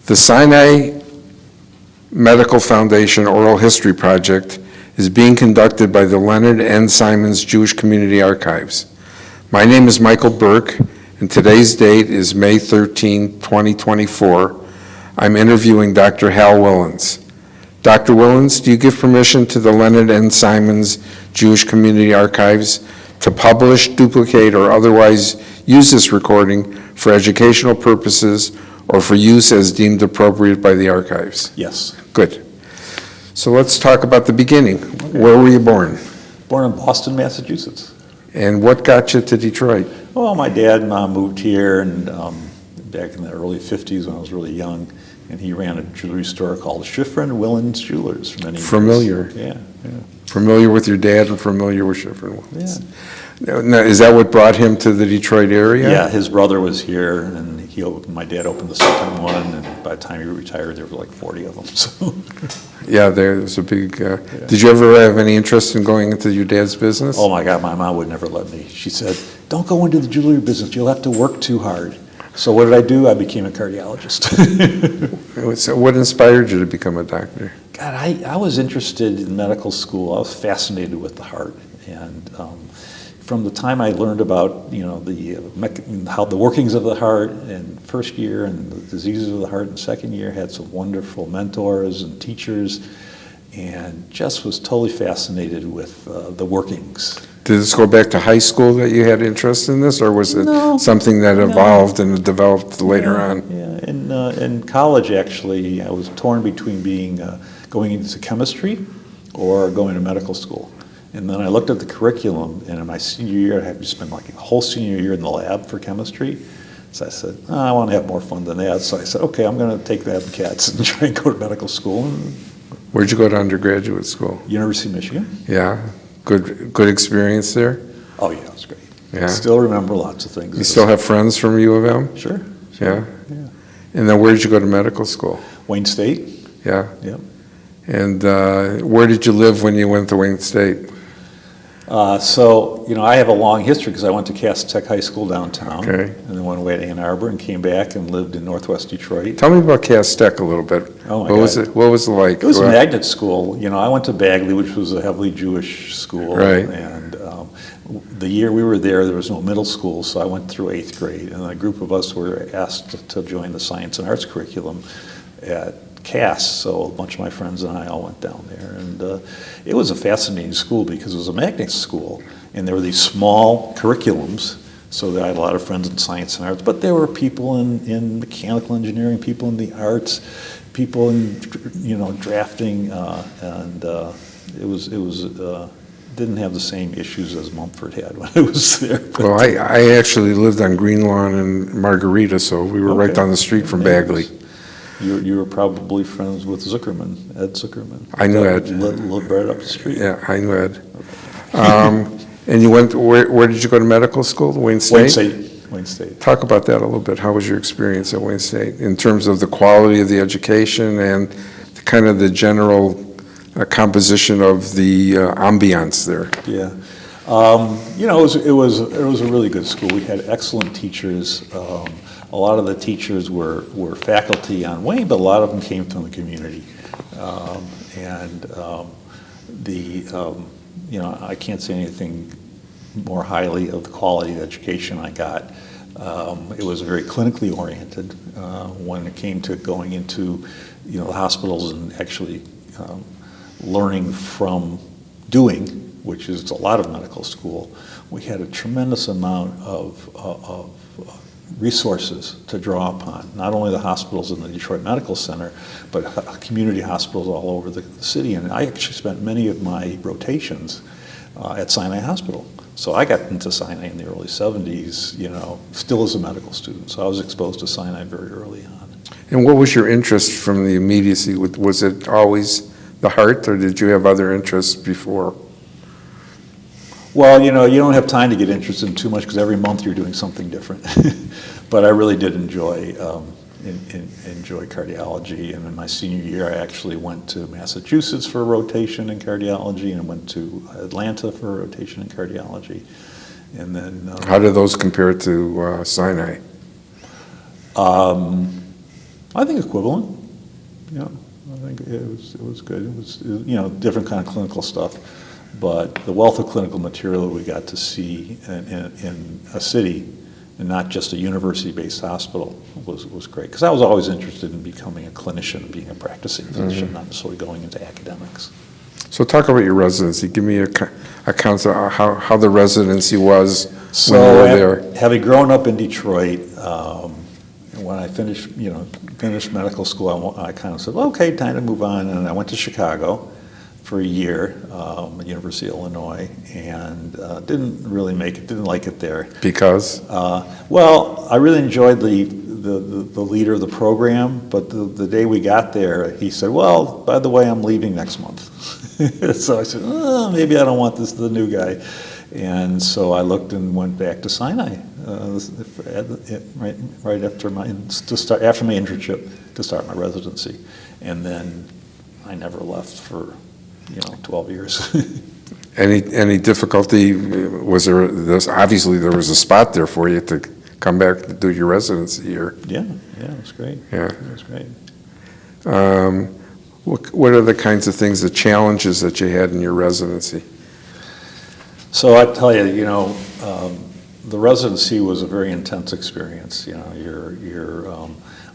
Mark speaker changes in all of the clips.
Speaker 1: The Sinai Medical Foundation Oral History Project is being conducted by the Leonard N. Simons Jewish Community Archives. My name is Michael Burke, and today's date is May 13, 2024. I'm interviewing Dr. Hal Willens. Dr. Willens, do you give permission to the Leonard N. Simons Jewish Community Archives to publish, duplicate, or otherwise use this recording for educational purposes or for use as deemed appropriate by the archives?
Speaker 2: Yes.
Speaker 1: Good. So let's talk about the beginning. Where were you born?
Speaker 2: Born in Boston, Massachusetts.
Speaker 1: And what got you to Detroit?
Speaker 2: Well, my dad and mom moved here and back in the early 50s when I was really young, and he ran a jewelry store called Schiffer and Willens Jewelers for many years.
Speaker 1: Familiar.
Speaker 2: Yeah.
Speaker 1: Familiar with your dad and familiar with Schiffer and Willens.
Speaker 2: Yeah.
Speaker 1: Now, is that what brought him to the Detroit area?
Speaker 2: Yeah, his brother was here, and my dad opened the second one, and by the time he retired, there were like 40 of them. So.
Speaker 1: Yeah, there was a big. Did you ever have any interest in going into your dad's business?
Speaker 2: Oh my God, my mom would never let me. She said, "Don't go into the jewelry business. You'll have to work too hard." So what did I do? I became a cardiologist.
Speaker 1: So what inspired you to become a doctor?
Speaker 2: God, I was interested in medical school. I was fascinated with the heart, and from the time I learned about how the workings of the heart in first year and the diseases of the heart in second year, had some wonderful mentors and teachers, and just was totally fascinated with the workings.
Speaker 1: Did this go back to high school that you had interest in this, or was it something that evolved and developed later on?
Speaker 2: Yeah, in college actually, I was torn between going into chemistry or going to medical school. And then I looked at the curriculum, and in my senior year, I had to spend like a whole senior year in the lab for chemistry. So I said, I want to have more fun than that. So I said, okay, I'm going to take that cats and try and go to medical school.
Speaker 1: Where'd you go to undergraduate school?
Speaker 2: University of Michigan.
Speaker 1: Yeah, good experience there?
Speaker 2: Oh yeah, it was great.
Speaker 1: Yeah.
Speaker 2: I still remember lots of things.
Speaker 1: You still have friends from U of M?
Speaker 2: Sure.
Speaker 1: Yeah? And then where did you go to medical school?
Speaker 2: Wayne State.
Speaker 1: Yeah?
Speaker 2: Yep.
Speaker 1: And where did you live when you went to Wayne State?
Speaker 2: I have a long history because I went to Cass Tech High School downtown,
Speaker 1: Okay.
Speaker 2: and then went away to Ann Arbor and came back and lived in Northwest Detroit.
Speaker 1: Tell me about Cass Tech a little bit.
Speaker 2: Oh my
Speaker 1: What was
Speaker 2: God.
Speaker 1: it? What was it like?
Speaker 2: It was a magnet school. I went to Bagley, which was a heavily Jewish school.
Speaker 1: Right.
Speaker 2: And the year we were there was no middle school, so I went through 8th grade. And a group of us were asked to join the science and arts curriculum at Cass. So a bunch of my friends and I all went down there. And it was a fascinating school because it was a magnet school. And there were these small curriculums. So I had a lot of friends in science and arts, but there were people in mechanical engineering, people in the arts, people in drafting, and it was didn't have the same issues as Mumford had when I was there.
Speaker 1: Well, I actually lived on Green Lawn in Margarita, so we were right down the street from Bagley.
Speaker 2: You were probably friends with Zuckerman, Ed Zuckerman.
Speaker 1: I knew Ed.
Speaker 2: Lived right up the street.
Speaker 1: Yeah, I knew Ed. And you went, where did you go to medical school? Wayne State?
Speaker 2: Wayne State.
Speaker 1: Talk about that a little bit. How was your experience at Wayne State in terms of the quality of the education and kind of the general composition of the ambiance there?
Speaker 2: Yeah. It was a really good school. We had excellent teachers. A lot of the teachers were faculty on Wayne, but a lot of them came from the community. I can't say anything more highly of the quality of education I got. It was very clinically oriented when it came to going into, the hospitals and actually learning from doing, which is a lot of medical school. We had a tremendous amount of resources to draw upon, not only the hospitals in the Detroit Medical Center, but community hospitals all over the city. And I actually spent many of my rotations at Sinai Hospital. So I got into Sinai in the early 70s, still as a medical student. So I was exposed to Sinai very early on.
Speaker 1: And what was your interest from the immediacy? Was it always the heart, or did you have other interests before?
Speaker 2: Well, you don't have time to get interested in too much because every month you're doing something different. But I really did enjoy cardiology. And in my senior year, I actually went to Massachusetts for a rotation in cardiology, and went to Atlanta for a rotation in cardiology. And then
Speaker 1: how do those compare to Sinai?
Speaker 2: I think equivalent. Yeah, I think it was good. It was, different kind of clinical stuff, but the wealth of clinical material we got to see in a city and not just a university-based hospital was great. Because I was always interested in becoming a clinician, being a practicing physician, not necessarily going into academics.
Speaker 1: So talk about your residency. Give me accounts of how the residency was when you were there.
Speaker 2: Having grown up in Detroit, when I finished medical school, I kind of said, well, okay, time to move on. And I went to Chicago for a year at University of Illinois, and didn't really make it, didn't like it there.
Speaker 1: Because?
Speaker 2: Well, I really enjoyed the leader of the program, but the day we got there, he said, well, by the way, I'm leaving next month. So I said, oh, maybe I don't want the new guy. And so I looked and went back to Sinai right after my internship to start my residency, and then I never left for 12 years.
Speaker 1: Any difficulty? Was there this? Obviously, there was a spot there for you to come back to do your residency here.
Speaker 2: Yeah, it was great.
Speaker 1: Yeah,
Speaker 2: it was great.
Speaker 1: What are the kinds of things, the challenges that you had in your residency?
Speaker 2: So I tell you, the residency was a very intense experience. You're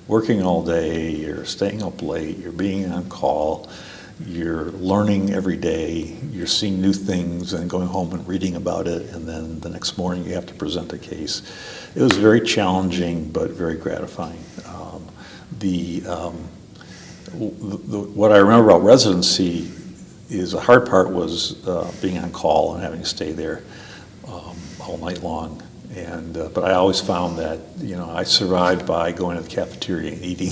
Speaker 2: working all day, you're staying up late, you're being on call, you're learning every day, you're seeing new things and going home and reading about it, and then the next morning you have to present a case. It was very challenging, but very gratifying. What I remember about residency is the hard part was being on call and having to stay there all night long. But I always found that I survived by going to the cafeteria and eating.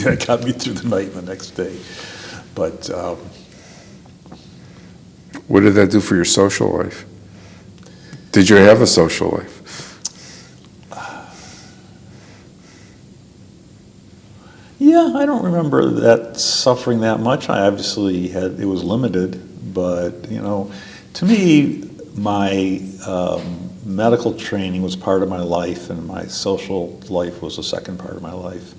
Speaker 2: That got me through the night and the next day. But
Speaker 1: what did that do for your social life? Did you have a social life?
Speaker 2: Yeah, I don't remember that suffering that much. I obviously it was limited, but to me, my medical training was part of my life, and my social life was the second part of my life.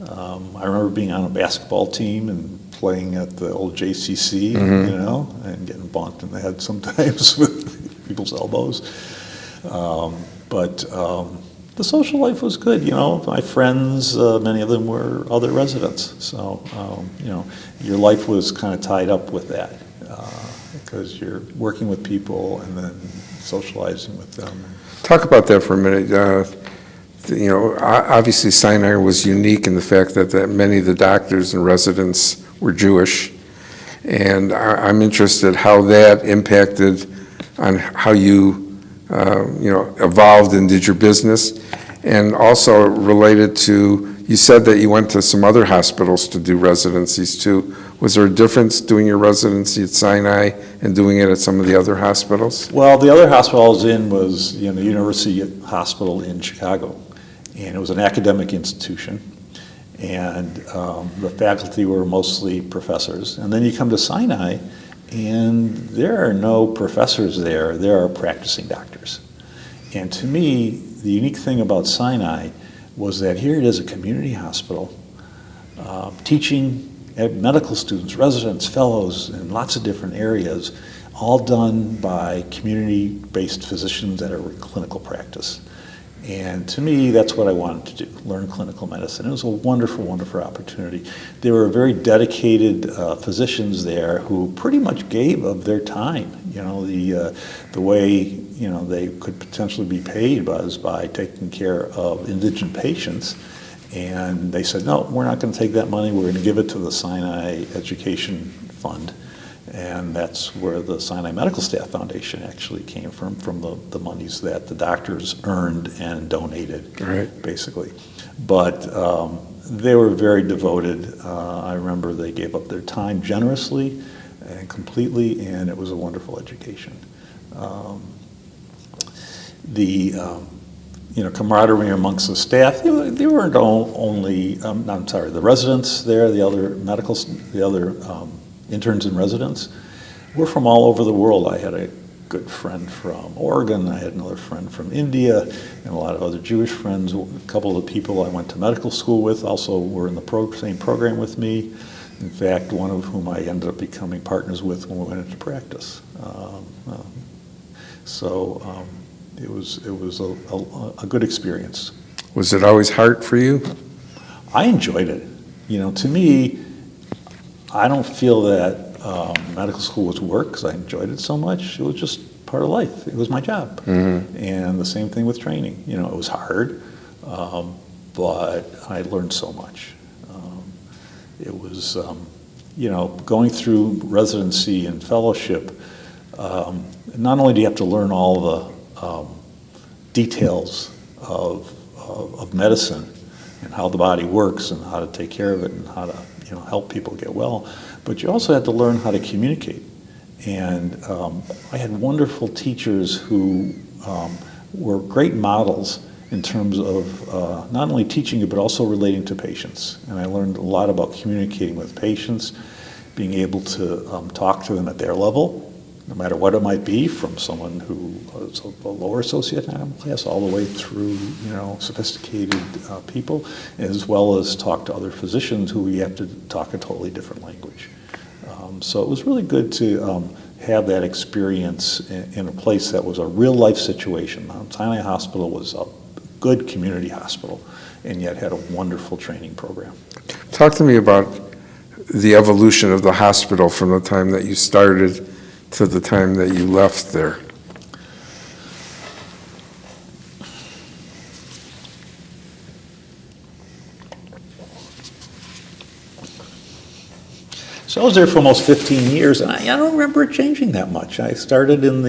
Speaker 2: I remember being on a basketball team and playing at the old JCC, and getting bonked in the head sometimes with people's elbows. But the social life was good. My friends, many of them were other residents. So, your life was kind of tied up with that because you're working with people and then socializing with them.
Speaker 1: Talk about that for a minute. Obviously Sinai was unique in the fact that many of the doctors and residents were Jewish. And I'm interested how that impacted on how you evolved and did your business. And also related to, you said that you went to some other hospitals to do residencies too. Was there a difference doing your residency at Sinai and doing it at some of the other hospitals?
Speaker 2: Well, the other hospital I was in was the University Hospital in Chicago. And it was an academic institution. And the faculty were mostly professors. And then you come to Sinai, and there are no professors there. There are practicing doctors. And to me, the unique thing about Sinai was that here it is, a community hospital, teaching medical students, residents, fellows in lots of different areas, all done by community-based physicians that are in clinical practice. And to me, that's what I wanted to do, learn clinical medicine. It was a wonderful, wonderful opportunity. There were very dedicated physicians there who pretty much gave of their time. The way they could potentially be paid was by taking care of indigent patients. And they said, no, we're not going to take that money. We're going to give it to the Sinai Education Fund. And that's where the Sinai Medical Staff Foundation actually came from the monies that the doctors earned and donated, basically. But they were very devoted. I remember they gave up their time generously and completely, and it was a wonderful education. The camaraderie amongst the staff, they weren't only, the residents there, the other interns and residents, were from all over the world. I had a good friend from Oregon. I had another friend from India, and a lot of other Jewish friends. A couple of the people I went to medical school with also were in the same program with me. In fact, one of whom I ended up becoming partners with when we went into practice. It was a good experience.
Speaker 1: Was it always hard for you?
Speaker 2: I enjoyed it. To me, I don't feel that medical school was work because I enjoyed it so much. It was just part of life. It was my job. Mm-hmm. And the same thing with training. It was hard, but I learned so much. It was, going through residency and fellowship, not only do you have to learn all the details of medicine and how the body works and how to take care of it and how to help people get well, but you also had to learn how to communicate. And I had wonderful teachers who were great models in terms of not only teaching you, but also relating to patients. And I learned a lot about communicating with patients, being able to talk to them at their level, no matter what it might be, from someone who is a lower socioeconomic class all the way through, sophisticated people, as well as talk to other physicians who we have to talk a totally different language. So it was really good to have that experience in a place that was a real life situation. Mount Sinai Hospital was a good community hospital, and yet had a wonderful training program.
Speaker 1: Talk to me about the evolution of the hospital from the time that you started to the time that you left there.
Speaker 2: So I was there for almost 15 years, and I don't remember it changing that much. I started in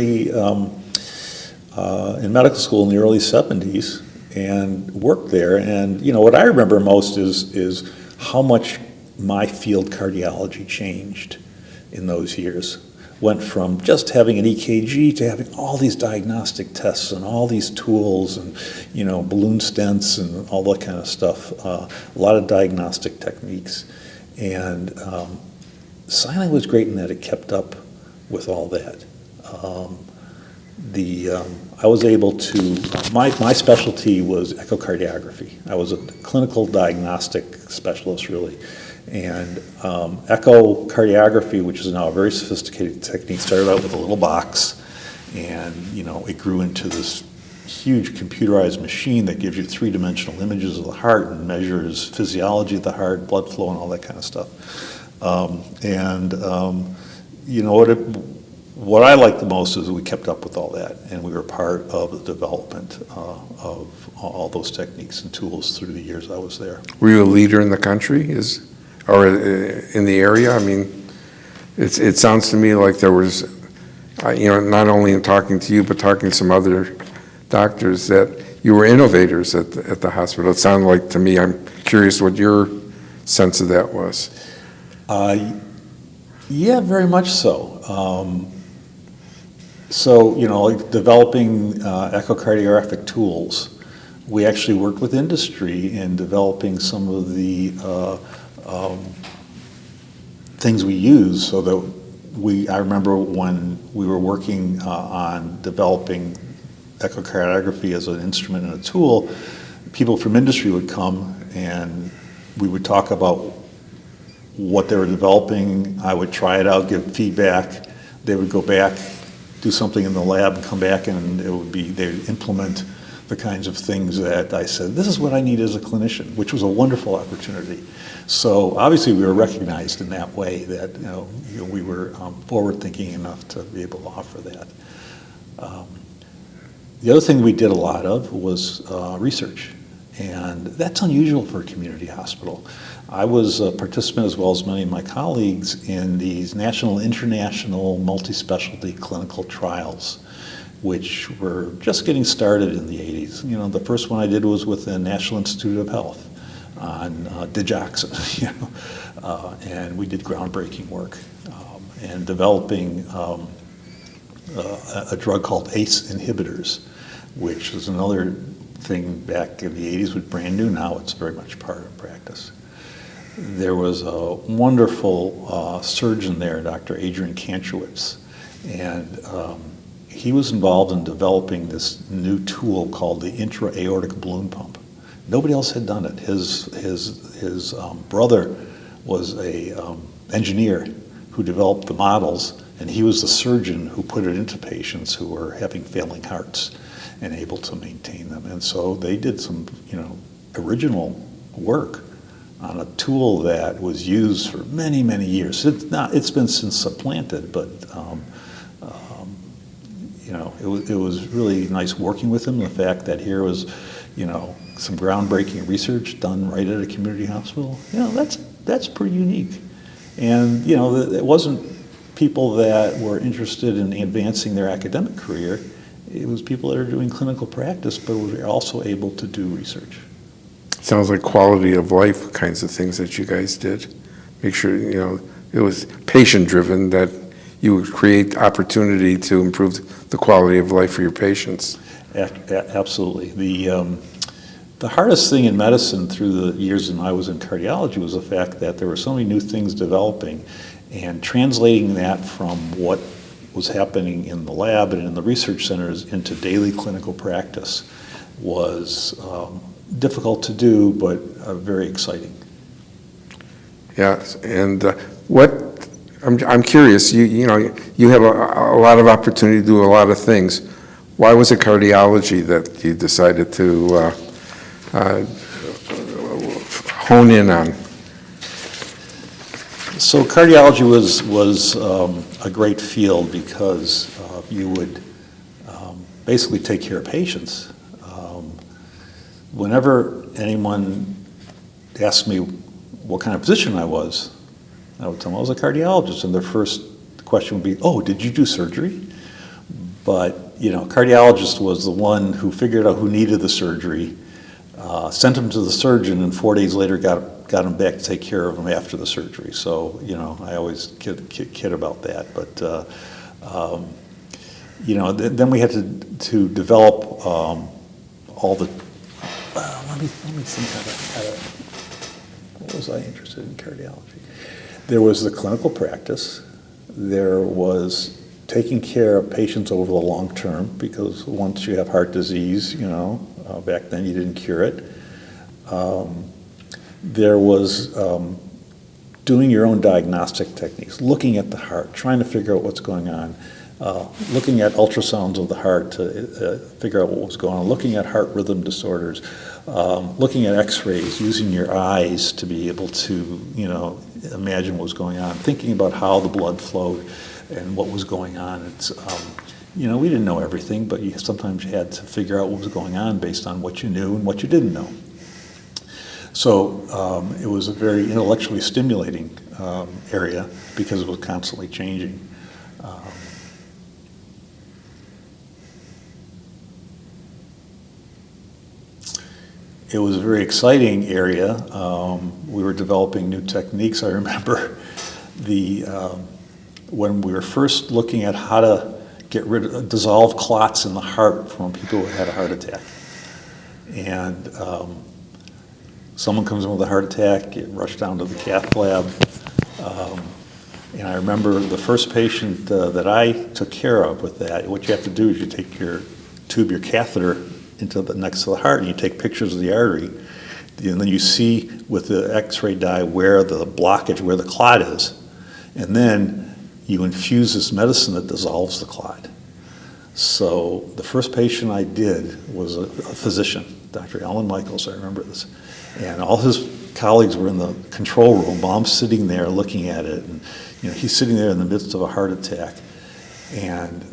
Speaker 2: medical school in the early 70s and worked there. And what I remember most is how much my field cardiology changed in those years. Went from just having an EKG to having all these diagnostic tests and all these tools and balloon stents and all that kind of stuff. A lot of diagnostic techniques, and Sinai was great in that it kept up with all that. I was able to, my specialty was echocardiography. I was a clinical diagnostic specialist, really. And echocardiography, which is now a very sophisticated technique, started out with a little box, and it grew into this huge computerized machine that gives you three-dimensional images of the heart and measures physiology of the heart, blood flow, and all that kind of stuff. What I liked the most is we kept up with all that, and we were part of the development of all those techniques and tools through the years I was there.
Speaker 1: Were you a leader in the country, or in the area? I mean, it sounds to me like there was, not only in talking to you, but talking to some other doctors, that you were innovators at the hospital. It sounded like to me. I'm curious what your sense of that was.
Speaker 2: Yeah, very much so. Like developing echocardiographic tools, we actually worked with industry in developing some of the things we use, so that I remember when we were working on developing echocardiography as an instrument and a tool, people from industry would come and we would talk about what they were developing. I would try it out, give feedback. They would go back, do something in the lab, and come back, and they would implement the kinds of things that I said, this is what I need as a clinician, which was a wonderful opportunity. So obviously we were recognized in that way, that we were forward-thinking enough to be able to offer that. The other thing we did a lot of was research, and that's unusual for a community hospital. I was a participant, as well as many of my colleagues, in these national and international multi-specialty clinical trials, which were just getting started in the 80s. The first one I did was with the National Institute of Health on digoxin, and we did groundbreaking work and developing a drug called ACE inhibitors, which was another thing back in the 80s, was brand new. Now it's very much part of practice. There was a wonderful surgeon there, Dr. Adrian Kantrowitz, and he was involved in developing this new tool called the intra-aortic balloon pump. Nobody else had done it. His brother was a engineer who developed the models, and he was the surgeon who put it into patients who were having failing hearts and able to maintain them. And so they did some, original work on a tool that was used for many, many years. It's been since supplanted, but it was really nice working with him. The fact that here was, some groundbreaking research done right at a community hospital, that's pretty unique. And, it wasn't people that were interested in advancing their academic career. It was people that are doing clinical practice, but were also able to do research.
Speaker 1: Sounds like quality of life kinds of things that you guys did. Make sure, it was patient-driven, that you would create opportunity to improve the quality of life for your patients.
Speaker 2: Absolutely. The hardest thing in medicine through the years when I was in cardiology was the fact that there were so many new things developing, and translating that from what was happening in the lab and in the research centers into daily clinical practice was difficult to do, but very exciting.
Speaker 1: Yeah, and I'm curious. You have a lot of opportunity to do a lot of things. Why was it cardiology that you decided to hone in on?
Speaker 2: So cardiology was a great field because you would basically take care of patients. Whenever anyone asked me what kind of physician I was, I would tell them I was a cardiologist, and their first question would be, "Oh, did you do surgery?" But cardiologist was the one who figured out who needed the surgery, sent him to the surgeon, and 4 days later got him back to take care of him after the surgery. So I always kid about that. But then we had to develop all the. Let me think how to. What was I interested in cardiology? There was the clinical practice. There was taking care of patients over the long term, because once you have heart disease, back then you didn't cure it. There was doing your own diagnostic techniques, looking at the heart, trying to figure out what's going on, looking at ultrasounds of the heart to figure out what was going on, looking at heart rhythm disorders, looking at x-rays, using your eyes to be able to, imagine what was going on, thinking about how the blood flowed and what was going on. It's, we didn't know everything, but sometimes you had to figure out what was going on based on what you knew and what you didn't know. So it was a very intellectually stimulating area because it was constantly changing. It was a very exciting area. We were developing new techniques. I remember when we were first looking at how to get rid of dissolve clots in the heart from people who had a heart attack. And someone comes in with a heart attack, get rushed down to the cath lab. And I remember the first patient that I took care of with that, what you have to do is you take your catheter next to the heart, and you take pictures of the artery, and then you see with the x-ray dye where the blockage, where the clot is, and then you infuse this medicine that dissolves the clot. So the first patient I did was a physician, Dr. Alan Michaels, I remember this, and all his colleagues were in the control room while I'm sitting there looking at it, and he's sitting there in the midst of a heart attack, and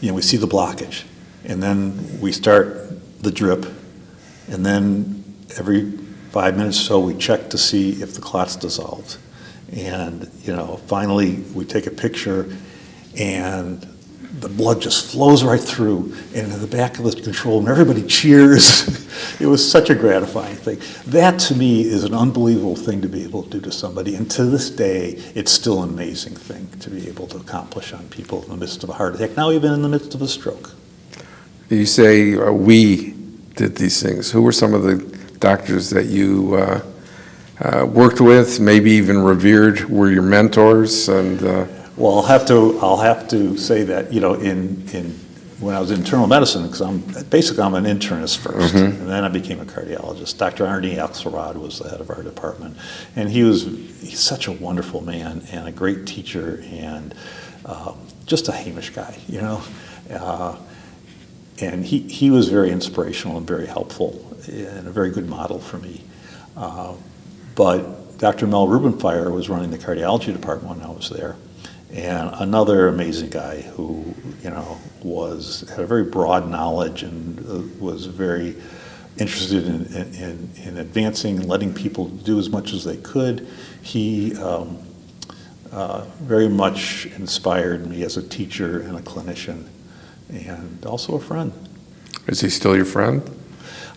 Speaker 2: we see the blockage. And then we start the drip, and then every 5 minutes or so we check to see if the clot's dissolved. And finally we take a picture, and the blood just flows right through, and in the back of the control room everybody cheers. It was such a gratifying thing. That to me is an unbelievable thing to be able to do to somebody, and to this day it's still an amazing thing to be able to accomplish on people in the midst of a heart attack, now even in the midst of a stroke.
Speaker 1: You say we did these things. Who were some of the doctors that you worked with, maybe even revered, were your mentors? And
Speaker 2: Well, I'll have to say that, when I was in internal medicine, because I'm an internist first, and then I became a cardiologist. Dr. Arnie Axelrod was the head of our department, and he's such a wonderful man and a great teacher and just a Hamish guy, and he was very inspirational and very helpful and a very good model for me. But Dr. Mel Rubenfire was running the cardiology department when I was there. And another amazing guy who, had a very broad knowledge and was very interested in advancing and letting people do as much as they could. He very much inspired me as a teacher and a clinician and also a friend.
Speaker 1: Is he still your friend?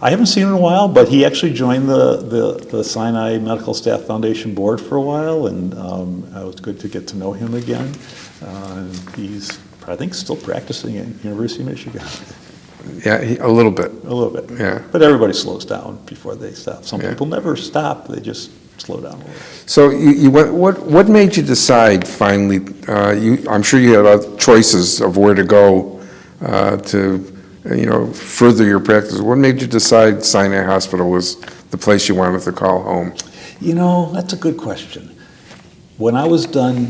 Speaker 2: I haven't seen him in a while, but he actually joined the Sinai Medical Staff Foundation board for a while, and it was good to get to know him again. And he's, I think, still practicing at University of Michigan.
Speaker 1: Yeah, a little bit.
Speaker 2: A little bit.
Speaker 1: Yeah.
Speaker 2: But everybody slows down before they stop. Some
Speaker 1: Yeah.
Speaker 2: people never stop; they just slow down a little.
Speaker 1: So what made you decide finally? I'm sure you had other choices of where to go to further your practice. What made you decide Sinai Hospital was the place you wanted to call home?
Speaker 2: That's a good question. When I was done,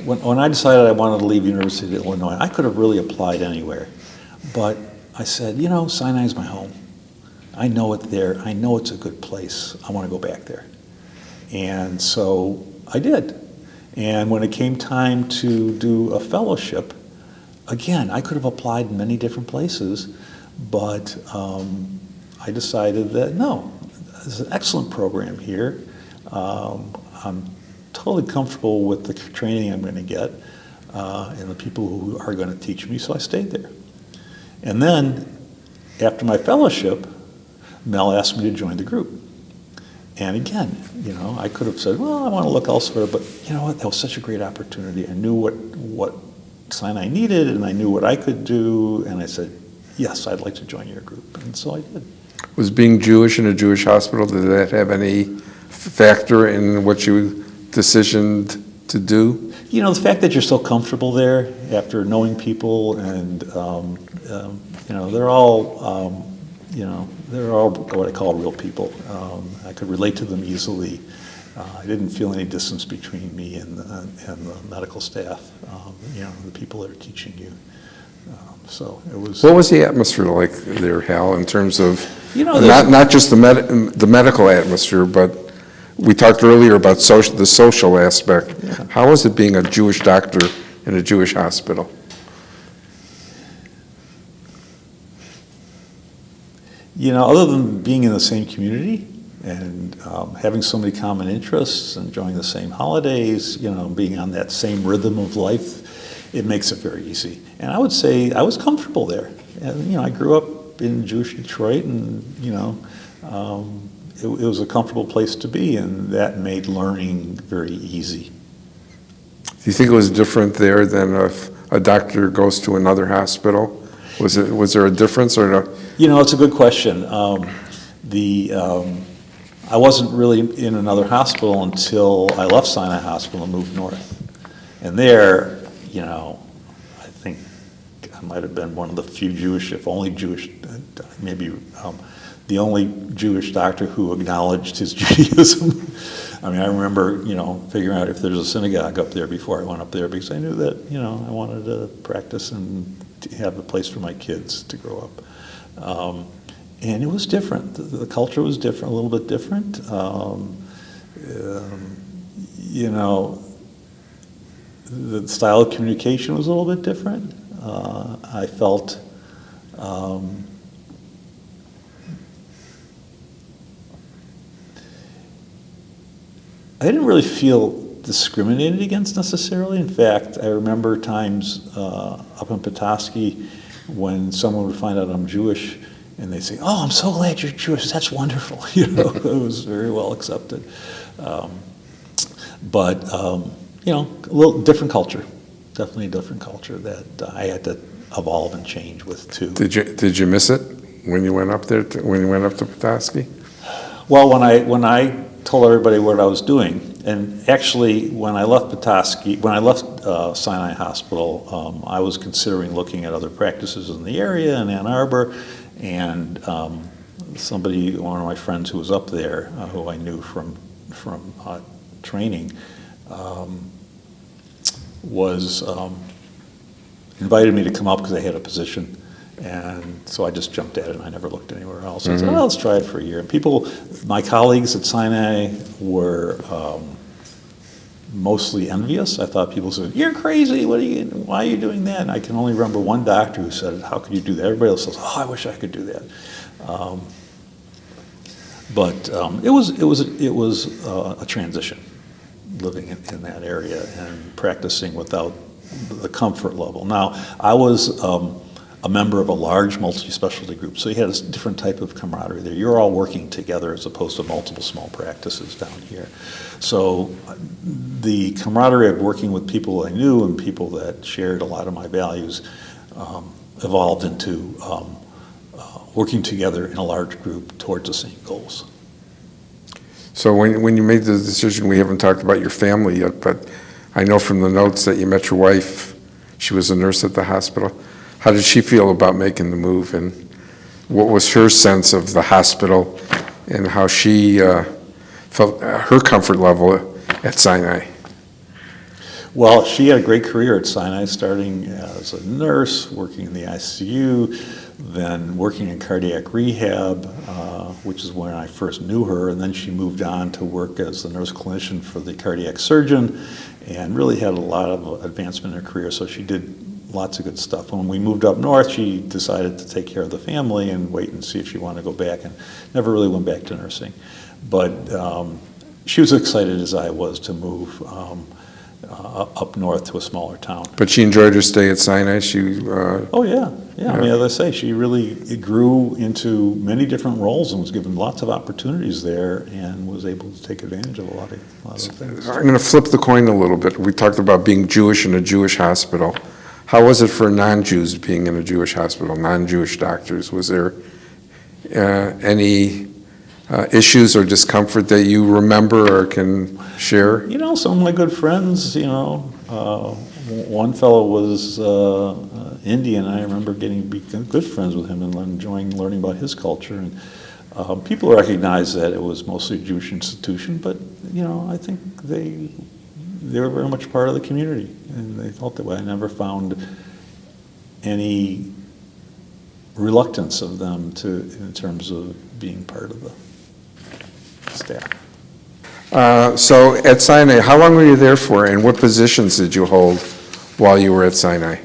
Speaker 2: when I decided I wanted to leave University of Illinois, I could have really applied anywhere. But I said, Sinai's my home. I know it there. I know it's a good place. I want to go back there. And so I did. And when it came time to do a fellowship, again, I could have applied in many different places, but I decided that, no, there's an excellent program here. I'm totally comfortable with the training I'm going to get and the people who are going to teach me, so I stayed there. And then, after my fellowship, Mel asked me to join the group. And again, I could have said, well, I want to look elsewhere, but you know what, that was such a great opportunity. I knew what Sinai needed, and I knew what I could do, and I said, yes, I'd like to join your group, and so I did.
Speaker 1: Was being Jewish in a Jewish hospital, did that have any factor in what you decisioned to do?
Speaker 2: The fact that you're so comfortable there after knowing people, and they're all what I call real people. I could relate to them easily. I didn't feel any distance between me and the medical staff, the people that are teaching you. So it was.
Speaker 1: What was the atmosphere like there, Hal, in terms of not just the medical atmosphere, but we talked earlier about the social aspect.
Speaker 2: Yeah.
Speaker 1: How was it being a Jewish doctor in a Jewish hospital?
Speaker 2: Other than being in the same community and having so many common interests, enjoying the same holidays, being on that same rhythm of life, it makes it very easy. And I would say I was comfortable there. And, I grew up in Jewish Detroit, and, it was a comfortable place to be, and that made learning very easy.
Speaker 1: Do you think it was different there than if a doctor goes to another hospital? Was there a difference or no?
Speaker 2: It's a good question. I wasn't really in another hospital until I left Sinai Hospital and moved north. And there, I think I might have been one of the few Jewish, if only Jewish, maybe the only Jewish doctor who acknowledged his Judaism. I remember, figuring out if there's a synagogue up there before I went up there, because I knew that, I wanted to practice and to have a place for my kids to grow up. And it was different. The culture was different, a little bit different. The style of communication was a little bit different. I felt I didn't really feel discriminated against necessarily. In fact, I remember times up in Petoskey when someone would find out I'm Jewish and they'd say, "Oh, I'm so glad you're Jewish. That's wonderful." It was very well accepted. But a little different culture, definitely a different culture that I had to evolve and change with too.
Speaker 1: Did you miss it when you went up there? When you went up to Petoskey?
Speaker 2: Well, when I told everybody what I was doing, And actually, when I left Sinai Hospital, I was considering looking at other practices in the area in Ann Arbor, and one of my friends who was up there, who I knew from training, was invited me to come up because they had a position. And so I just jumped at it, and I never looked anywhere else. I said, well, let's try it for a year. And my colleagues at Sinai were mostly envious. I thought people said, you're crazy, why are you doing that? And I can only remember one doctor who said, how could you do that? Everybody else says, oh, I wish I could do that. But it was a transition, living in that area and practicing without the comfort level. Now, I was a member of a large multi-specialty group, so you had a different type of camaraderie there. You're all working together as opposed to multiple small practices down here. So the camaraderie of working with people I knew and people that shared a lot of my values evolved into working together in a large group towards the same goals.
Speaker 1: So when you made the decision, we haven't talked about your family yet, but I know from the notes that you met your wife. She was a nurse at the hospital. How did she feel about making the move, and what was her sense of the hospital and how she felt her comfort level at Sinai?
Speaker 2: Well, she had a great career at Sinai, starting as a nurse, working in the ICU, then working in cardiac rehab, which is when I first knew her, and then she moved on to work as the nurse clinician for the cardiac surgeon, and really had a lot of advancement in her career, so she did lots of good stuff. When we moved up north, she decided to take care of the family and wait and see if she wanted to go back, and never really went back to nursing. But she was excited as I was to move up north to a smaller town.
Speaker 1: But she enjoyed her stay at Sinai?
Speaker 2: Oh, yeah. I mean, as I say, she really grew into many different roles and was given lots of opportunities there and was able to take advantage of a lot of things.
Speaker 1: I'm going to flip the coin a little bit. We talked about being Jewish in a Jewish hospital. How was it for non-Jews being in a Jewish hospital, non-Jewish doctors? Was there any issues or discomfort that you remember or can share?
Speaker 2: You know, some of my good friends, one fellow was Indian. I remember being good friends with him and enjoying learning about his culture. And people recognized that it was mostly a Jewish institution, but, I think they were very much part of the community, and they felt that way. I never found any reluctance of them in terms of being part of the staff.
Speaker 1: So at Sinai, how long were you there for, and what positions did you hold while you were at Sinai?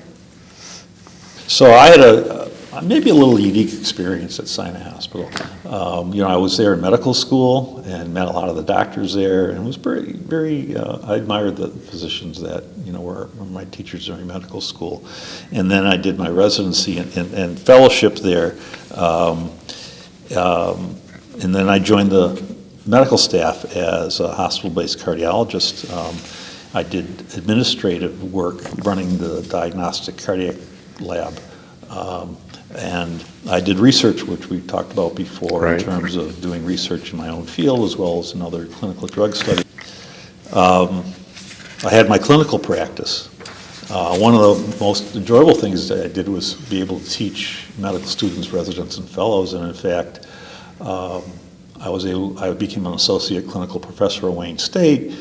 Speaker 2: So I had maybe a little unique experience at Sinai Hospital. I was there in medical school and met a lot of the doctors there, and was very, I admired the physicians that, were my teachers during medical school. And then I did my residency and fellowship there. And then I joined the medical staff as a hospital-based cardiologist. I did administrative work running the diagnostic cardiac lab. And I did research, which we talked about before,
Speaker 1: right,
Speaker 2: in terms of doing research in my own field as well as in other clinical drug studies. I had my clinical practice. One of the most enjoyable things that I did was be able to teach medical students, residents, and fellows. And in fact, I became an associate clinical professor at Wayne State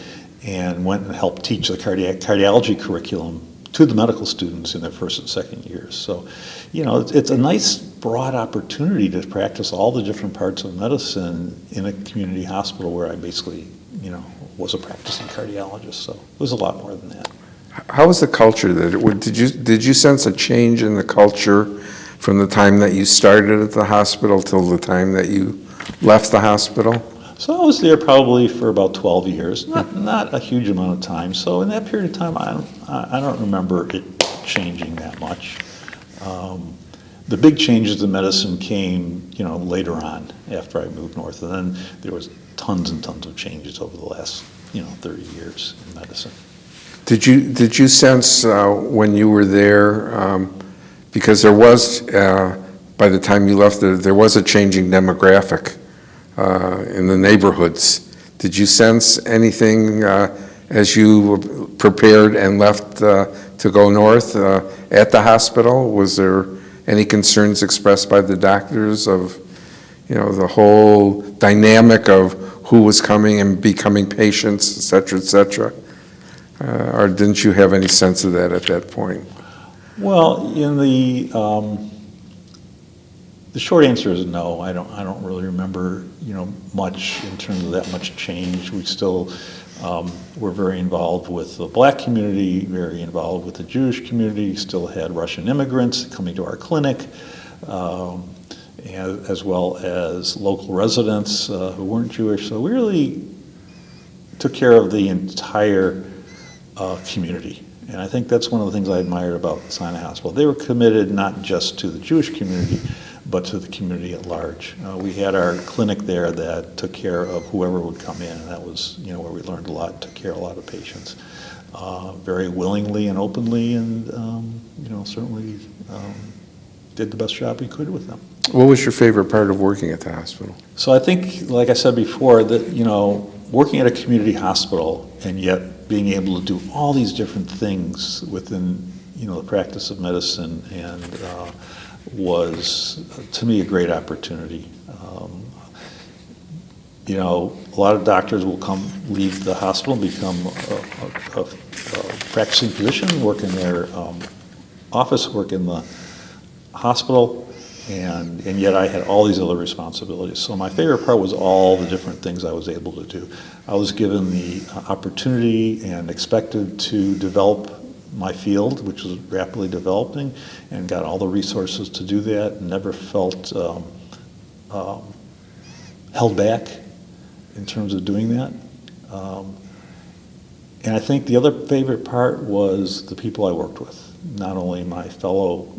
Speaker 2: and went and helped teach the cardiology curriculum to the medical students in their first and second years. So, it's a nice broad opportunity to practice all the different parts of medicine in a community hospital where I basically, was a practicing cardiologist. So it was a lot more than that.
Speaker 1: How was the culture there? Did you sense a change in the culture from the time that you started at the hospital till the time that you left the hospital?
Speaker 2: So I was there probably for about 12 years, not a huge amount of time. So in that period of time, I don't remember it changing that much. The big changes in medicine came, later on after I moved north, and then there was tons and tons of changes over the last, 30 years in medicine.
Speaker 1: Did you sense when you were there, because there was, by the time you left, there was a changing demographic in the neighborhoods. Did you sense anything as you prepared and left to go north at the hospital? Was there any concerns expressed by the doctors of, the whole dynamic of who was coming and becoming patients, et cetera, or didn't you have any sense of that at that point?
Speaker 2: Well, in the short answer is no. I don't really remember, much in terms of that much change. We still were very involved with the black community, very involved with the Jewish community, still had Russian immigrants coming to our clinic, as well as local residents who weren't Jewish. So we really took care of the entire community. And I think that's one of the things I admired about Sinai Hospital. They were committed not just to the Jewish community, but to the community at large. We had our clinic there that took care of whoever would come in, and that was where we learned a lot, took care of a lot of patients very willingly and openly, and certainly did the best job we could with them.
Speaker 1: What was your favorite part of working at the hospital?
Speaker 2: So I think, like I said before, that working at a community hospital and yet being able to do all these different things within the practice of medicine and was, to me, a great opportunity. A lot of doctors will leave the hospital and become a practicing physician, work in their office, work in the hospital, and yet I had all these other responsibilities. So my favorite part was all the different things I was able to do. I was given the opportunity and expected to develop my field, which was rapidly developing, and got all the resources to do that, and never felt held back in terms of doing that. And I think the other favorite part was the people I worked with, not only my fellow,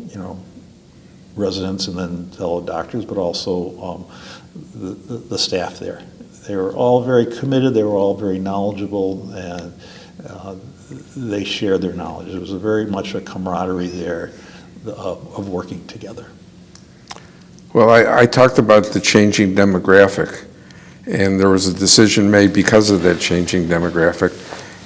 Speaker 2: residents and then fellow doctors, but also the staff there. They were all very committed, they were all very knowledgeable, and they shared their knowledge. It was very much a camaraderie there of working together.
Speaker 1: Well, I talked about the changing demographic, and there was a decision made because of that changing demographic.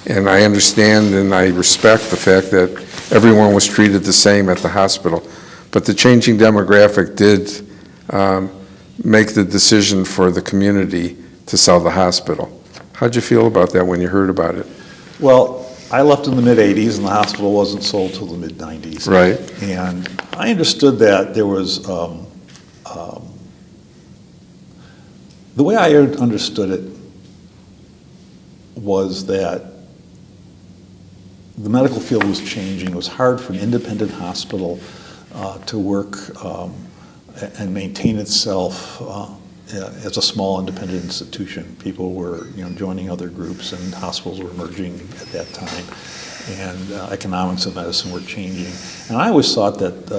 Speaker 1: And I understand and I respect the fact that everyone was treated the same at the hospital. But the changing demographic did make the decision for the community to sell the hospital. How'd you feel about that when you heard about it?
Speaker 2: Well, I left in the mid-'80s and the hospital wasn't sold till the mid-'90s.
Speaker 1: Right.
Speaker 2: And I understood that there was, the way I understood it was that the medical field was changing. It was hard for an independent hospital to work and maintain itself as a small independent institution. People were joining other groups, and hospitals were emerging at that time, and economics of medicine were changing. And I always thought that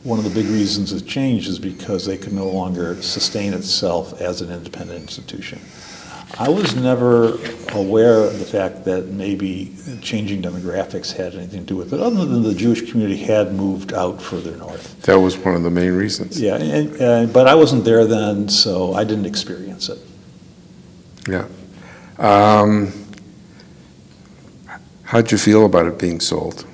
Speaker 2: one of the big reasons it changed is because they could no longer sustain itself as an independent institution. I was never aware of the fact that maybe changing demographics had anything to do with it, other than the Jewish community had moved out further north.
Speaker 1: That was one of the main reasons.
Speaker 2: Yeah, but I wasn't there then, so I didn't experience it.
Speaker 1: Yeah. How'd you feel about it being sold?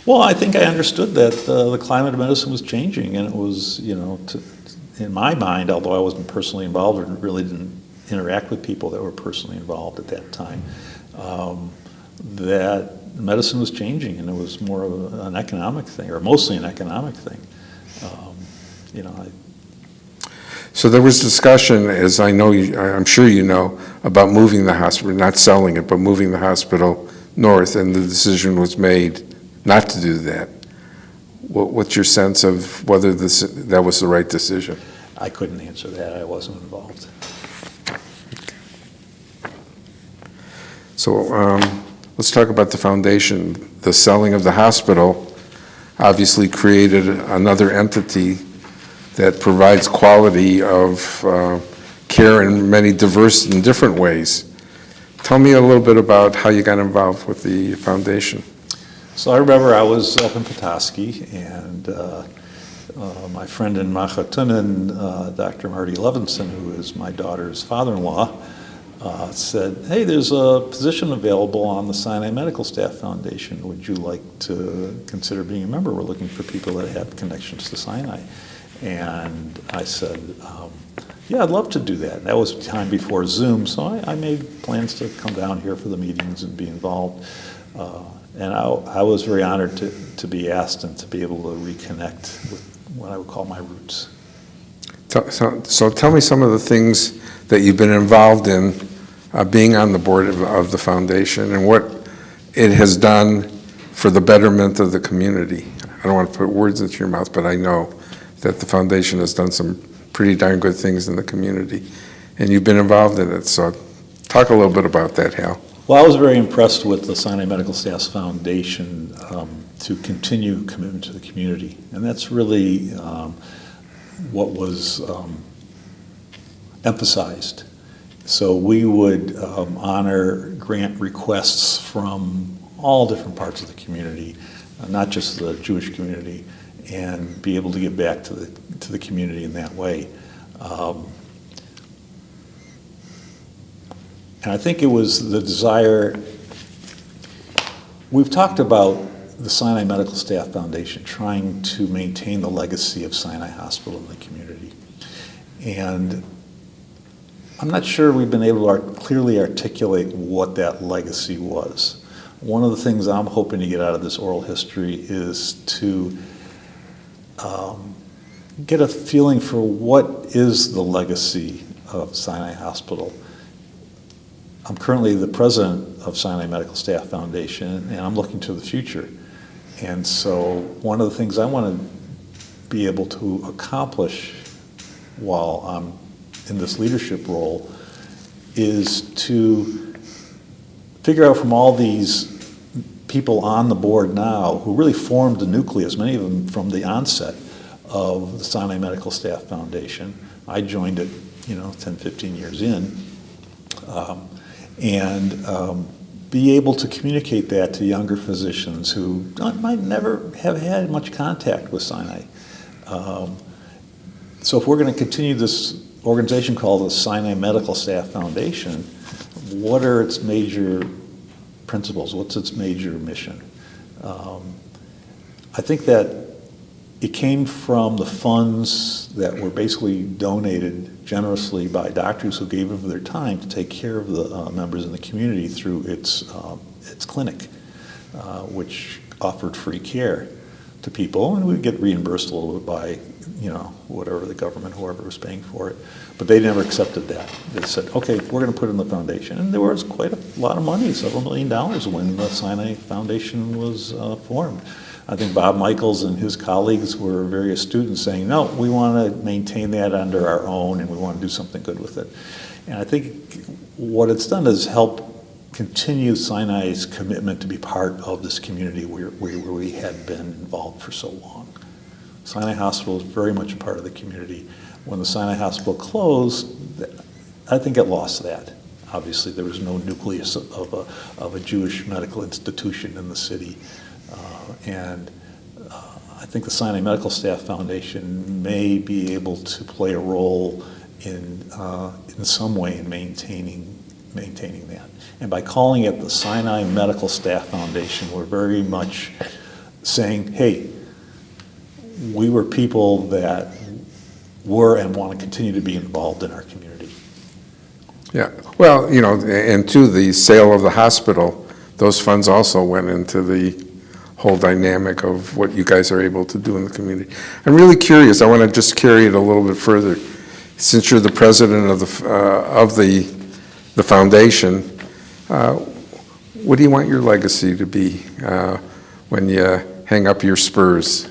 Speaker 2: Well, I think I understood that the climate of medicine was changing, and it was, in my mind, although I wasn't personally involved and really didn't interact with people that were personally involved at that time, that medicine was changing, and it was more of an economic thing, or mostly an economic thing.
Speaker 1: So there was discussion, as I'm sure you know, about moving the hospital, not selling it, but moving the hospital north, and the decision was made not to do that. What's your sense of whether that was the right decision?
Speaker 2: I couldn't answer that. I wasn't involved.
Speaker 1: So let's talk about the foundation. The selling of the hospital obviously created another entity that provides quality of care in many diverse and different ways. Tell me a little bit about how you got involved with the foundation.
Speaker 2: So I remember I was up in Petoskey, and my friend in Machatunin, Dr. Marty Levinson, who is my daughter's father-in-law, said, hey, there's a position available on the Sinai Medical Staff Foundation. Would you like to consider being a member? We're looking for people that have connections to Sinai. And I said, yeah, I'd love to do that. That was time before Zoom, so I made plans to come down here for the meetings and be involved. And I was very honored to be asked and to be able to reconnect with what I would call my roots.
Speaker 1: So tell me some of the things that you've been involved in being on the board of the foundation and what it has done for the betterment of the community. I don't want to put words into your mouth, but I know that the foundation has done some pretty darn good things in the community, and you've been involved in it. So talk a little bit about that, Hal.
Speaker 2: Well, I was very impressed with the Sinai Medical Staff Foundation to continue commitment to the community, and that's really what was emphasized. So we would honor grant requests from all different parts of the community, not just the Jewish community, and be able to give back to the community in that way. And I think it was the desire. We've talked about the Sinai Medical Staff Foundation trying to maintain the legacy of Sinai Hospital in the community. And I'm not sure we've been able to clearly articulate what that legacy was. One of the things I'm hoping to get out of this oral history is to get a feeling for what is the legacy of Sinai Hospital. I'm currently the president of Sinai Medical Staff Foundation, and I'm looking to the future. And so one of the things I want to be able to accomplish while I'm in this leadership role is to figure out from all these people on the board now who really formed the nucleus, many of them from the onset of the Sinai Medical Staff Foundation. I joined it, 10, 15 years in. And be able to communicate that to younger physicians who might never have had much contact with Sinai. So if we're going to continue this organization called the Sinai Medical Staff Foundation, what are its major principles? What's its major mission? I think that it came from the funds that were basically donated generously by doctors who gave of their time to take care of the members in the community through its clinic, which offered free care to people, and we'd get reimbursed a little bit by whatever the government, whoever was paying for it. But they never accepted that. They said, okay, we're going to put it in the foundation. And there was quite a lot of money, several $1 million, when the Sinai Foundation was formed. I think Bob Michaels and his colleagues were very astute in saying, no, we want to maintain that under our own and we want to do something good with it. And I think what it's done is help continue Sinai's commitment to be part of this community where we had been involved for so long. Sinai Hospital is very much a part of the community. When the Sinai Hospital closed, I think it lost that. Obviously, there was no nucleus of a Jewish medical institution in the city. And I think the Sinai Medical Staff Foundation may be able to play a role in some way in maintaining that. And by calling it the Sinai Medical Staff Foundation, we're very much saying, hey, we were people that were and want to continue to be involved in our community.
Speaker 1: Yeah, well, and to the sale of the hospital, those funds also went into the whole dynamic of what you guys are able to do in the community. I'm really curious. I want to just carry it a little bit further. Since you're the president of the foundation, what do you want your legacy to be when you hang up your spurs?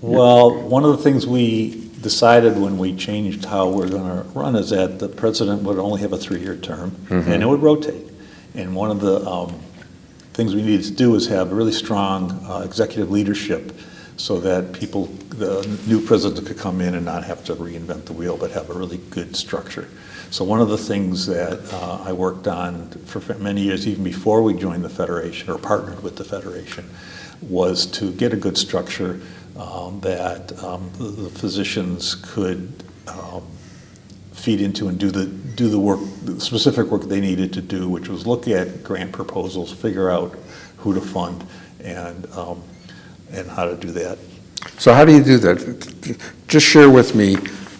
Speaker 2: Well, one of the things we decided when we changed how we're going to run is that the president would only have a 3-year term, and it would rotate. And one of the things we needed to do is have really strong executive leadership so that the new president could come in and not have to reinvent the wheel, but have a really good structure. So one of the things that I worked on for many years, even before we joined the Federation or partnered with the Federation, was to get a good structure that the physicians could feed into and do the work, the specific work they needed to do, which was look at grant proposals, figure out who to fund, and how to do that.
Speaker 1: So how do you do that? Just share with me,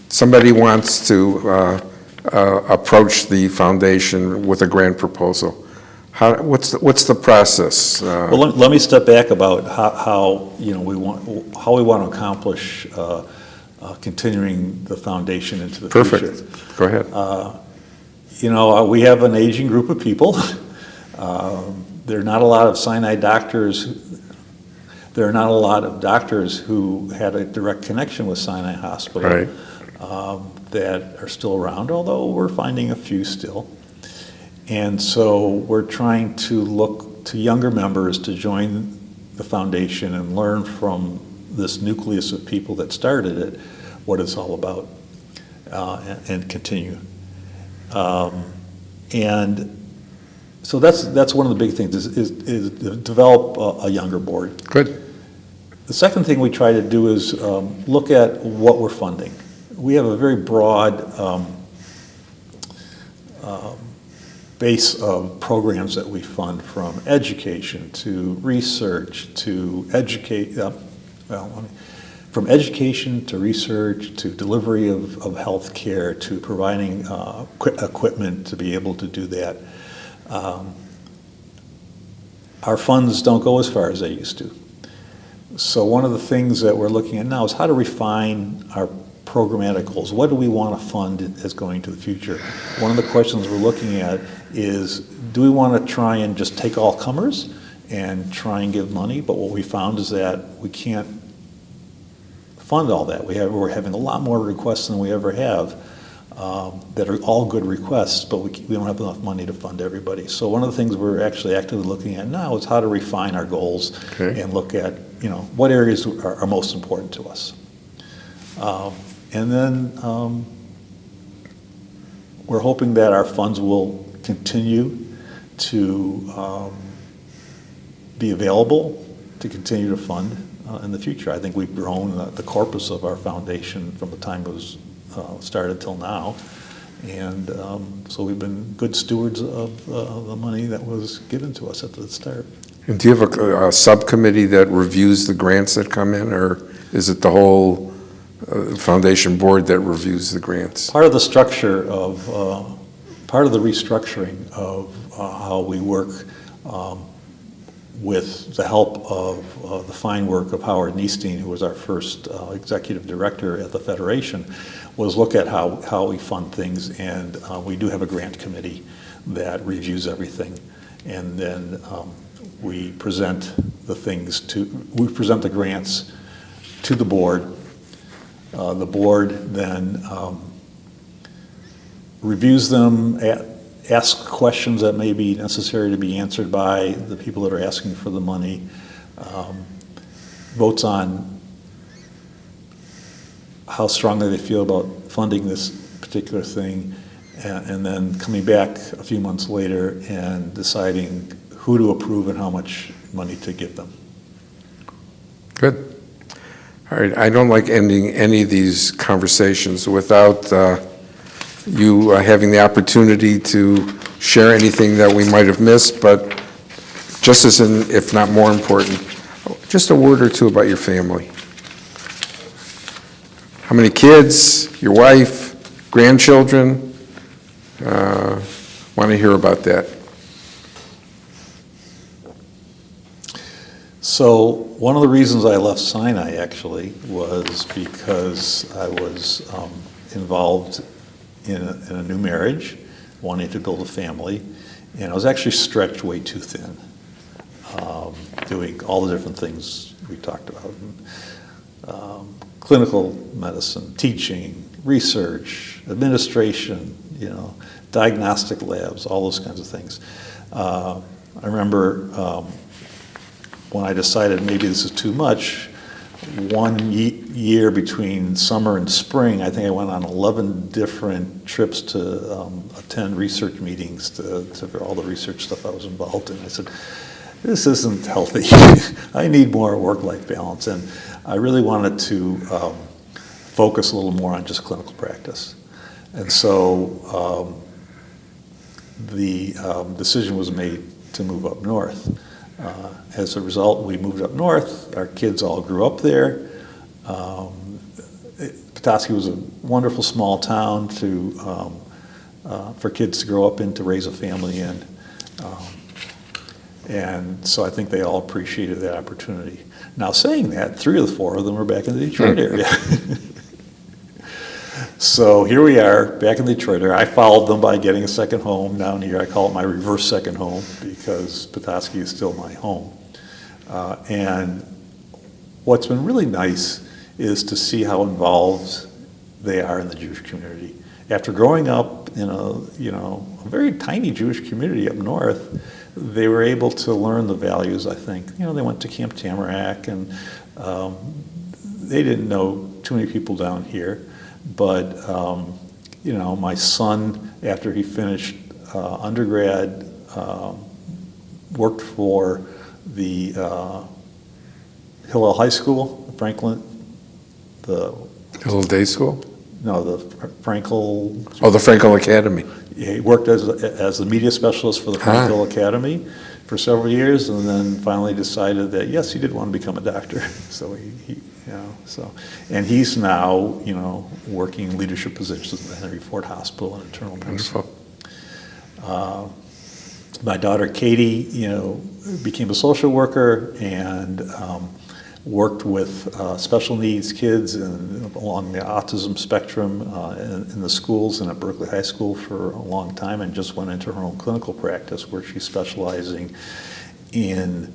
Speaker 1: somebody wants to approach the foundation with a grant proposal. What's the process?
Speaker 2: Well, let me step back about how we want to accomplish continuing the foundation into the future.
Speaker 1: Perfect. Go ahead.
Speaker 2: We have an aging group of people. There are not a lot of Sinai doctors. There are not a lot of doctors who had a direct connection with Sinai Hospital.
Speaker 1: Right.
Speaker 2: That are still around, although we're finding a few still. And so we're trying to look to younger members to join the foundation and learn from this nucleus of people that started it, what it's all about, and continue. And so that's one of the big things is develop a younger board.
Speaker 1: Good.
Speaker 2: The second thing we try to do is look at what we're funding. We have a very broad base of programs that we fund, from education to research to from education to research to delivery of health care to providing equipment to be able to do that. Our funds don't go as far as they used to. So one of the things that we're looking at now is how to refine our programmatic goals. What do we want to fund as going to the future? One of the questions we're looking at is, do we want to try and just take all comers and try and give money? But what we found is that we can't fund all that. We're having a lot more requests than we ever have that are all good requests, but we don't have enough money to fund everybody. So one of the things we're actually actively looking at now is how to refine our goals. Okay. And look at what areas are most important to us. And then we're hoping that our funds will continue to be available to continue to fund in the future. I think we've grown the corpus of our foundation from the time it was started till now. And so we've been good stewards of the money that was given to us at the start.
Speaker 1: And do you have a subcommittee that reviews the grants that come in, or is it the whole foundation board that reviews the grants?
Speaker 2: Part of the structure of, part of the restructuring of how we work with the help of the fine work of Howard Niestein, who was our first executive director at the Federation, was look at how we fund things. And we do have a grant committee that reviews everything. And then we present the grants to the board. The board then reviews them, asks questions that may be necessary to be answered by the people that are asking for the money, votes on how strongly they feel about funding this particular thing, and then coming back a few months later and deciding who to approve and how much money to give them.
Speaker 1: Good. All right, I don't like ending any of these conversations without you having the opportunity to share anything that we might have missed, but just as if not more important, just a word or two about your family. How many kids, your wife, grandchildren? Want to hear about that.
Speaker 2: So one of the reasons I left Sinai actually was because I was involved in a new marriage, wanting to build a family, and I was actually stretched way too thin, doing all the different things we talked about. Clinical medicine, teaching, research, administration, diagnostic labs, all those kinds of things. I remember when I decided maybe this is too much, one year between summer and spring, I think I went on 11 different trips to attend research meetings for all the research stuff I was involved in. I said, this isn't healthy. I need more work-life balance. And I really wanted to focus a little more on just clinical practice. And so the decision was made to move up north. As a result, we moved up north. Our kids all grew up there. Petoskey was a wonderful small town for kids to grow up in, to raise a family in. And so I think they all appreciated that opportunity. Now, saying that, 3 of the 4 of them are back in the Detroit area. So here we are, back in the Detroit area. I followed them by getting a second home down here. I call it my reverse second home because Petoskey is still my home. And what's been really nice is to see how involved they are in the Jewish community. After growing up in a very tiny Jewish community up north, they were able to learn the values, I think. They went to Camp Tamarack, and they didn't know too many people down here. But, my son, after he finished undergrad, worked for the Hillel High School, Franklin, the
Speaker 1: Hillel Day School?
Speaker 2: No, the Frankel.
Speaker 1: Oh, the Frankel Academy.
Speaker 2: He worked as a media specialist for the Frankel Academy for several years, and then finally decided that yes, he did want to become a doctor. So and he's now working leadership positions at the Henry Ford Hospital in internal medicine.
Speaker 1: Wonderful.
Speaker 2: My daughter Katie, became a social worker and worked with special needs kids along the autism spectrum in the schools and at Berkeley High School for a long time, and just went into her own clinical practice where she's specializing in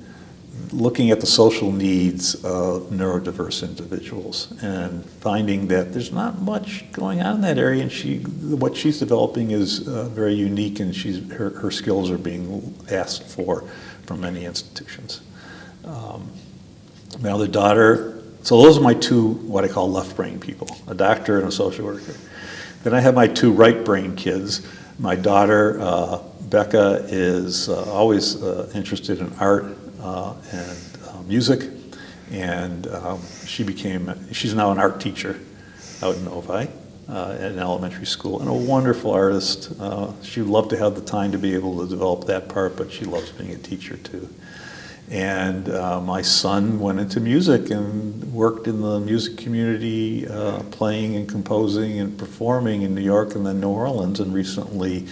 Speaker 2: looking at the social needs of neurodiverse individuals and finding that there's not much going on in that area, and what she's developing is very unique, and her skills are being asked for from many institutions. My other daughter, so those are my 2, what I call left brain people, a doctor and a social worker. Then I have my 2 right brain kids. My daughter, Becca, is always interested in art and music, and she's now an art teacher out in Novi at an elementary school, and a wonderful artist. She would love to have the time to be able to develop that part, but she loves being a teacher too. And my son went into music and worked in the music community, playing and composing and performing in New York and then New Orleans, and recently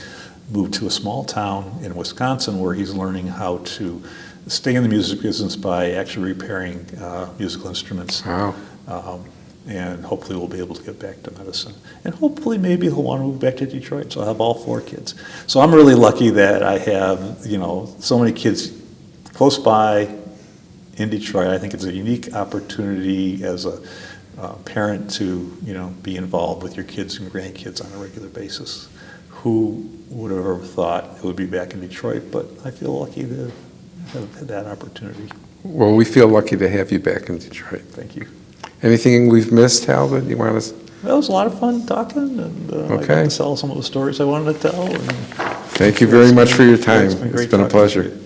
Speaker 2: moved to a small town in Wisconsin where he's learning how to stay in the music business by actually repairing musical instruments.
Speaker 1: Wow.
Speaker 2: And hopefully we'll be able to get back to medicine. And hopefully maybe he'll want to move back to Detroit, so I'll have all 4 kids. So I'm really lucky that I have, so many kids close by in Detroit. I think it's a unique opportunity as a parent to, be involved with your kids and grandkids on a regular basis. Who would have ever thought it would be back in Detroit? But I feel lucky to have had that opportunity.
Speaker 1: Well, we feel lucky to have you back in Detroit.
Speaker 2: Thank you.
Speaker 1: Anything we've missed, Hal, that you want us?
Speaker 2: That was a lot of fun talking, and I got to tell some of the stories I wanted to tell. And
Speaker 1: Thank you very much for your time.
Speaker 2: It's been
Speaker 1: It's
Speaker 2: great
Speaker 1: been a
Speaker 2: talking to
Speaker 1: pleasure.
Speaker 2: you.